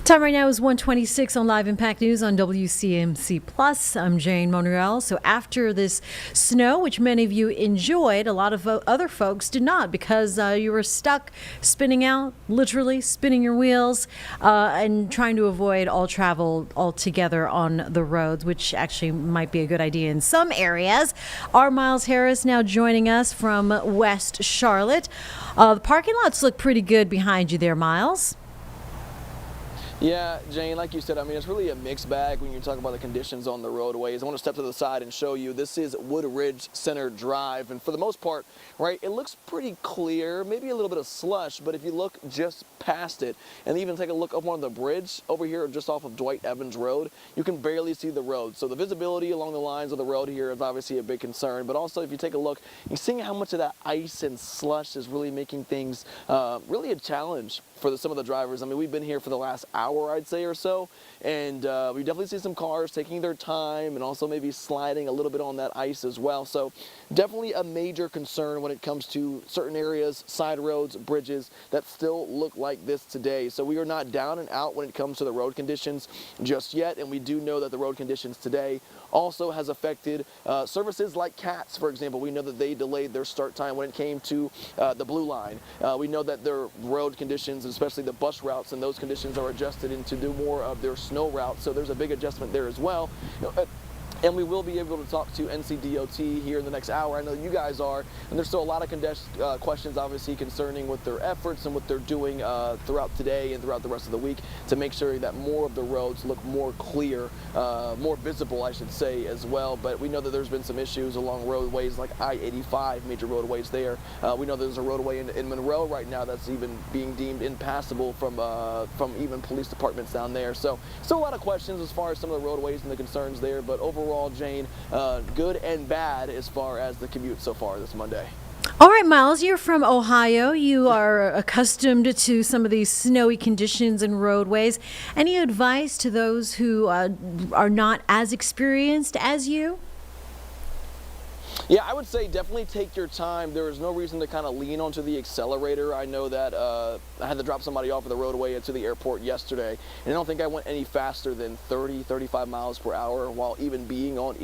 Time right now is 1:26 on Live Impact News on WCMC Plus. I'm Jane Monreal. So after this snow, which many of you enjoyed, a lot of other folks did not because you were stuck spinning out, literally spinning your wheels, and trying to avoid all travel altogether on the roads, which actually might be a good idea in some areas. Our Miles Harris now joining us from West Charlotte. The parking lots look pretty good behind you there, Miles. Yeah, Jane, like you said, I mean, it's really a mixed bag when you're talking about the conditions on the roadways. I want to step to the side and show you. This is Woodridge Center Drive, and for the most part, right, it looks pretty clear, maybe a little bit of slush, but if you look just past it and even take a look up on the bridge over here just off of Dwight Evans Road, you can barely see the road. So the visibility along the lines of the road here is obviously a big concern, but also if you take a look, you're seeing how much of that ice and slush is really making things really a challenge for some of the drivers. I mean, we've been here for the last hour, I'd say, or so, and we definitely see some cars taking their time and also maybe sliding a little bit on that ice as well. So definitely a major concern when it comes to certain areas, side roads, bridges that still look like this today. So we are not down and out when it comes to the road conditions just yet, and we do know that the road conditions today also has affected services like CATS, for example. We know that they delayed their start time when it came to the Blue Line. We know that their road conditions, especially the bus routes, and those conditions are adjusted into do more of their snow routes. So there's a big adjustment there as well. And we will be able to talk to NCDOT here in the next hour. I know you guys are, and there's still a lot of questions, obviously, concerning with their efforts and what they're doing throughout today and throughout the rest of the week to make sure that more of the roads look more clear, more visible, I should say, as well. But we know that there's been some issues along roadways like I-85, major roadways there. We know there's a roadway in Monroe right now that's even being deemed impassable from even police departments down there. So still a lot of questions as far as some of the roadways and the concerns there, but overall, Jane, good and bad as far as the commute so far this Monday. All right, Miles, you're from Ohio. You are accustomed to some of these snowy conditions and roadways. Any advice to those who are not as experienced as you? Yeah, I would say definitely take your time. There is no reason to kind of lean onto the accelerator. I know that I had to drop somebody off of the roadway to the airport yesterday, and I don't think I went any faster than 30, 35 miles per hour while even being on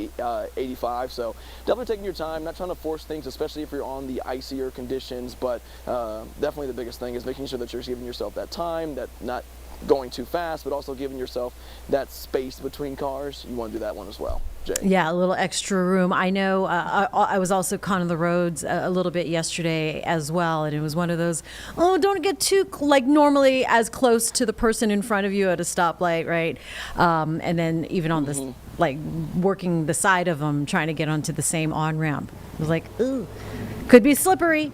85. So definitely taking your time, not trying to force things, especially if you're on the icier conditions. But definitely the biggest thing is making sure that you're giving yourself that time, that not going too fast, but also giving yourself that space between cars. You want to do that one as well, Jay. Yeah, a little extra room. I know I was also caught on the roads a little bit yesterday as well, and it was one of those, oh, don't get too, like normally as close to the person in front of you at a stoplight, right? And then even on this, like working the side of them, trying to get onto the same on-ramp. It was like, ooh, could be slippery.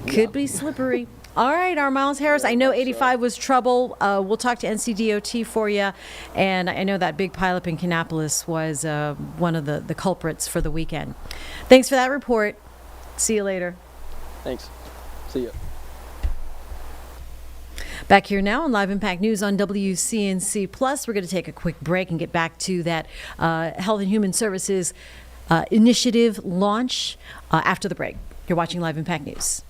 Could be slippery. All right, our Miles Harris. I know 85 was trouble. We'll talk to NCDOT for you. And I know that big pileup in Kannapolis was one of the culprits for the weekend. Thanks for that report. See you later. Thanks. See you. Back here now on Live Impact News on WCNC Plus. We're going to take a quick break and get back to that Health and Human Services initiative launch after the break. You're watching Live Impact News.